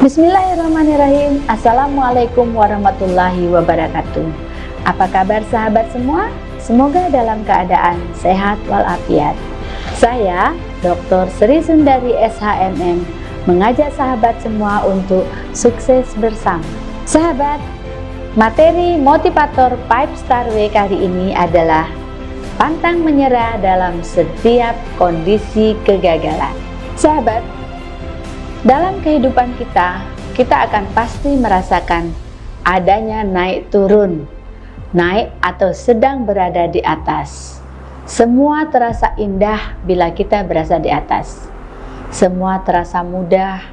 Bismillahirrahmanirrahim. Assalamualaikum warahmatullahi wabarakatuh. Apa kabar sahabat semua? Semoga dalam keadaan sehat walafiat. Saya Dr. Sri Sundari SHMM mengajak sahabat semua untuk sukses bersama. Sahabat, materi motivator 5 Star Way kali ini adalah pantang menyerah dalam setiap kondisi kegagalan. Sahabat, dalam kehidupan kita akan pasti merasakan adanya naik turun, naik atau sedang berada di atas. Semua terasa indah bila kita berada di atas. Semua terasa mudah.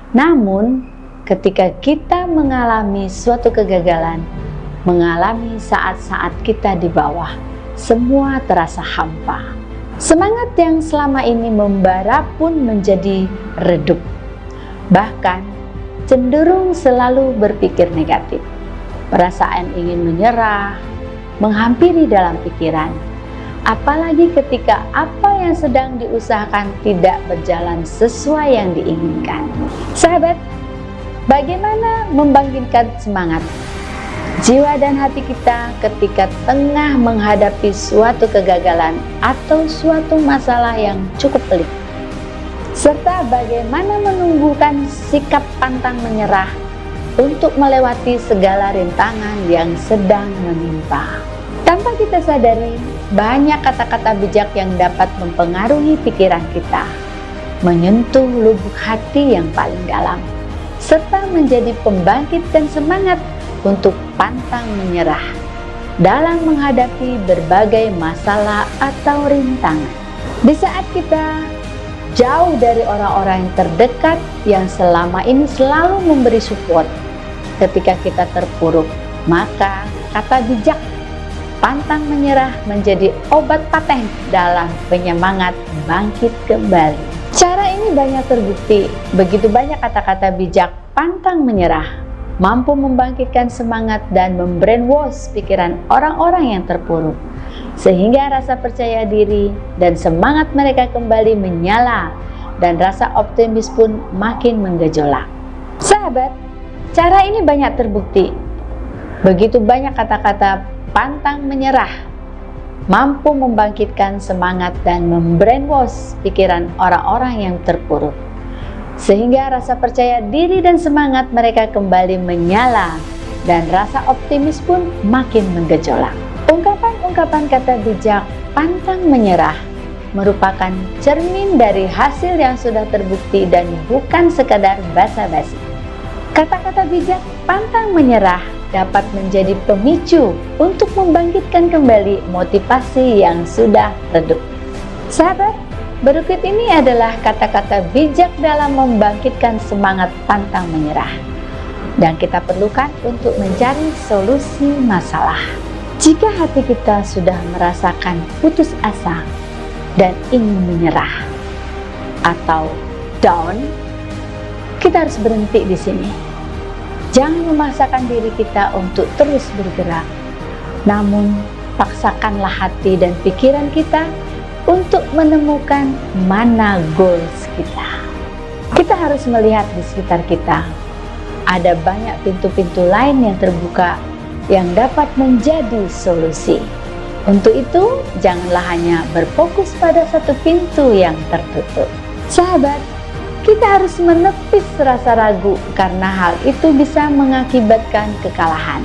Namun, ketika kita mengalami suatu kegagalan, mengalami saat-saat kita di bawah, semua terasa hampa. Semangat yang selama ini membara pun menjadi redup. Bahkan cenderung selalu berpikir negatif. Perasaan ingin menyerah menghampiri dalam pikiran. Apalagi ketika apa yang sedang diusahakan tidak berjalan sesuai yang diinginkan. Sahabat, bagaimana membangkitkan semangat jiwa dan hati kita ketika tengah menghadapi suatu kegagalan atau suatu masalah yang cukup pelik? Serta bagaimana menumbuhkan sikap pantang menyerah untuk melewati segala rintangan yang sedang menimpa. Tanpa kita sadari, banyak kata-kata bijak yang dapat mempengaruhi pikiran kita, menyentuh lubuk hati yang paling dalam, serta menjadi pembangkit dan semangat untuk pantang menyerah dalam menghadapi berbagai masalah atau rintangan. Di saat kita jauh dari orang-orang yang terdekat yang selama ini selalu memberi support, ketika kita terpuruk, maka kata bijak pantang menyerah menjadi obat paten dalam penyemangat bangkit kembali. Cara ini banyak terbukti. Begitu banyak kata-kata bijak pantang menyerah mampu membangkitkan semangat dan membrainwash pikiran orang-orang yang terpuruk, sehingga rasa percaya diri dan semangat mereka kembali menyala dan rasa optimis pun makin menggejolak. Sahabat, cara ini banyak terbukti. Begitu banyak kata-kata pantang menyerah mampu membangkitkan semangat dan membrainwash pikiran orang-orang yang terpuruk, sehingga rasa percaya diri dan semangat mereka kembali menyala dan rasa optimis pun makin menggejolak. Ungkapan-ungkapan kata bijak pantang menyerah merupakan cermin dari hasil yang sudah terbukti dan bukan sekadar basa-basi. Kata-kata bijak pantang menyerah dapat menjadi pemicu untuk membangkitkan kembali motivasi yang sudah redup. Sahabat, berikut ini adalah kata-kata bijak dalam membangkitkan semangat pantang menyerah dan kita perlukan untuk mencari solusi masalah. Jika hati kita sudah merasakan putus asa dan ingin menyerah atau down, kita harus berhenti di sini. Jangan memaksakan diri kita untuk terus bergerak, namun paksakanlah hati dan pikiran kita untuk menemukan mana goals kita. Kita harus melihat di sekitar kita. Ada banyak pintu-pintu lain yang terbuka yang dapat menjadi solusi. Untuk itu, janganlah hanya berfokus pada satu pintu yang tertutup. Sahabat, kita harus menepis rasa ragu karena hal itu bisa mengakibatkan kekalahan.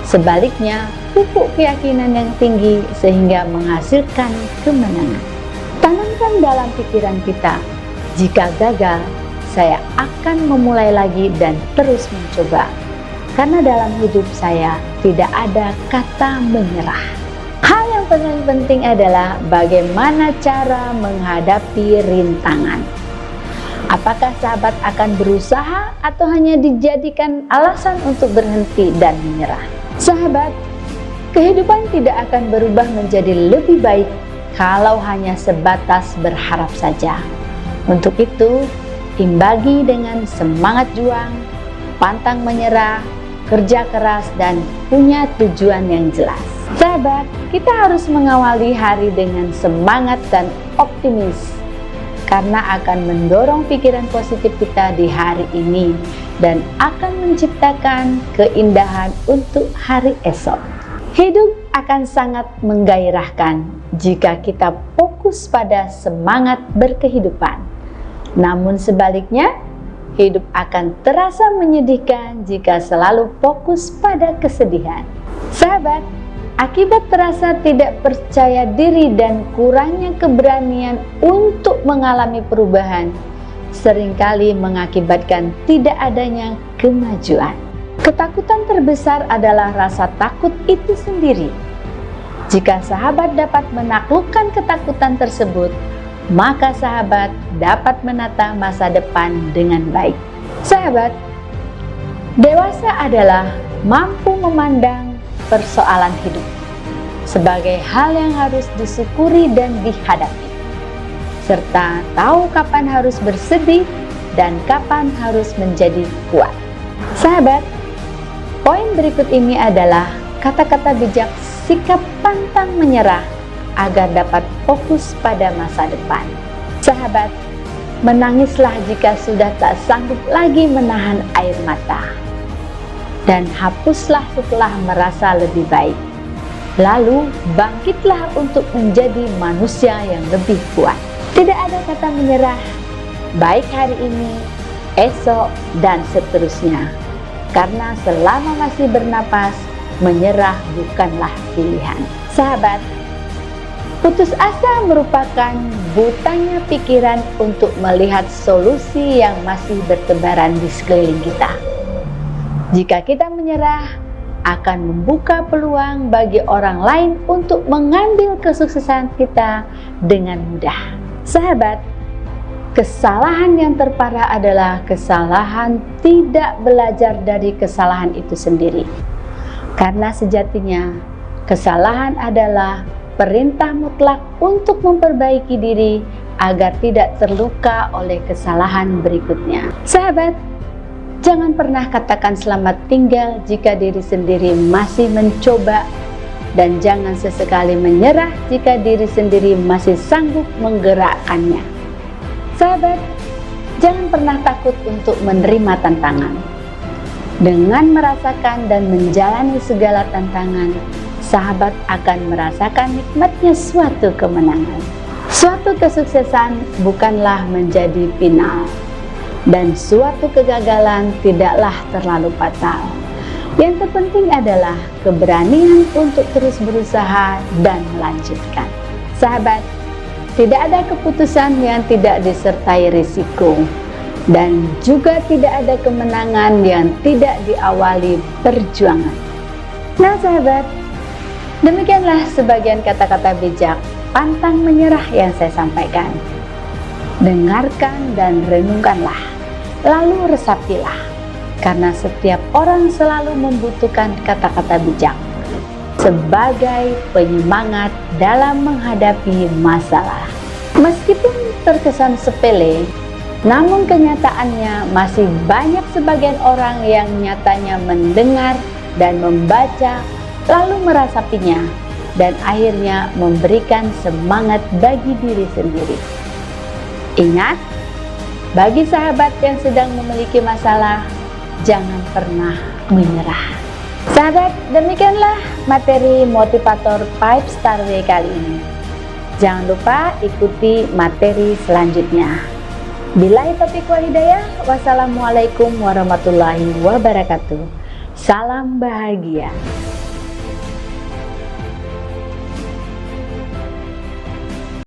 Sebaliknya, pupuk keyakinan yang tinggi sehingga menghasilkan kemenangan. Tanamkan dalam pikiran kita, jika gagal, saya akan memulai lagi dan terus mencoba. Karena dalam hidup saya tidak ada kata menyerah. Hal yang paling penting adalah bagaimana cara menghadapi rintangan. Apakah sahabat akan berusaha atau hanya dijadikan alasan untuk berhenti dan menyerah? Sahabat, kehidupan tidak akan berubah menjadi lebih baik kalau hanya sebatas berharap saja. Untuk itu, imbangi dengan semangat juang, pantang menyerah, kerja keras, dan punya tujuan yang jelas. Sahabat, kita harus mengawali hari dengan semangat dan optimis karena akan mendorong pikiran positif kita di hari ini dan akan menciptakan keindahan untuk hari esok. Hidup akan sangat menggairahkan jika kita fokus pada semangat berkehidupan. Namun sebaliknya, hidup akan terasa menyedihkan jika selalu fokus pada kesedihan. Sahabat, akibat terasa tidak percaya diri dan kurangnya keberanian untuk mengalami perubahan, seringkali mengakibatkan tidak adanya kemajuan. Ketakutan terbesar adalah rasa takut itu sendiri. Jika sahabat dapat menaklukkan ketakutan tersebut, maka sahabat dapat menata masa depan dengan baik. Sahabat, dewasa adalah mampu memandang persoalan hidup sebagai hal yang harus disyukuri dan dihadapi, serta tahu kapan harus bersedih dan kapan harus menjadi kuat. Sahabat, poin berikut ini adalah kata-kata bijak sikap pantang menyerah agar dapat fokus pada masa depan. Sahabat, menangislah jika sudah tak sanggup lagi menahan air mata, dan hapuslah setelah merasa lebih baik. Lalu bangkitlah untuk menjadi manusia yang lebih kuat. Tidak ada kata menyerah, baik hari ini, esok, dan seterusnya. Karena selama masih bernapas, menyerah bukanlah pilihan. Sahabat, putus asa merupakan butanya pikiran untuk melihat solusi yang masih bertebaran di sekeliling kita. Jika kita menyerah, akan membuka peluang bagi orang lain untuk mengambil kesuksesan kita dengan mudah. Sahabat, kesalahan yang terparah adalah kesalahan tidak belajar dari kesalahan itu sendiri. Karena sejatinya, kesalahan adalah perintah mutlak untuk memperbaiki diri agar tidak terluka oleh kesalahan berikutnya. Sahabat, jangan pernah katakan selamat tinggal jika diri sendiri masih mencoba, dan jangan sesekali menyerah jika diri sendiri masih sanggup menggerakkannya. Sahabat, jangan pernah takut untuk menerima tantangan. Dengan merasakan dan menjalani segala tantangan, sahabat akan merasakan nikmatnya suatu kemenangan. Suatu kesuksesan bukanlah menjadi final, dan suatu kegagalan tidaklah terlalu fatal. Yang terpenting adalah keberanian untuk terus berusaha dan melanjutkan. Sahabat, tidak ada keputusan yang tidak disertai risiko, dan juga tidak ada kemenangan yang tidak diawali perjuangan. Nah sahabat, demikianlah sebagian kata-kata bijak pantang menyerah yang saya sampaikan. Dengarkan dan renungkanlah, lalu resapilah, karena setiap orang selalu membutuhkan kata-kata bijak sebagai penyemangat dalam menghadapi masalah. Meskipun terkesan sepele, namun kenyataannya masih banyak sebagian orang yang nyatanya mendengar dan membaca, lalu meresapinya, dan akhirnya memberikan semangat bagi diri sendiri. Ingat, bagi sahabat yang sedang memiliki masalah, jangan pernah menyerah. Sahabat, demikianlah materi motivator 5 Star Way kali ini. Jangan lupa ikuti materi selanjutnya. Billahi taufiq wal hidayah. Wassalamualaikum warahmatullahi wabarakatuh. Salam bahagia.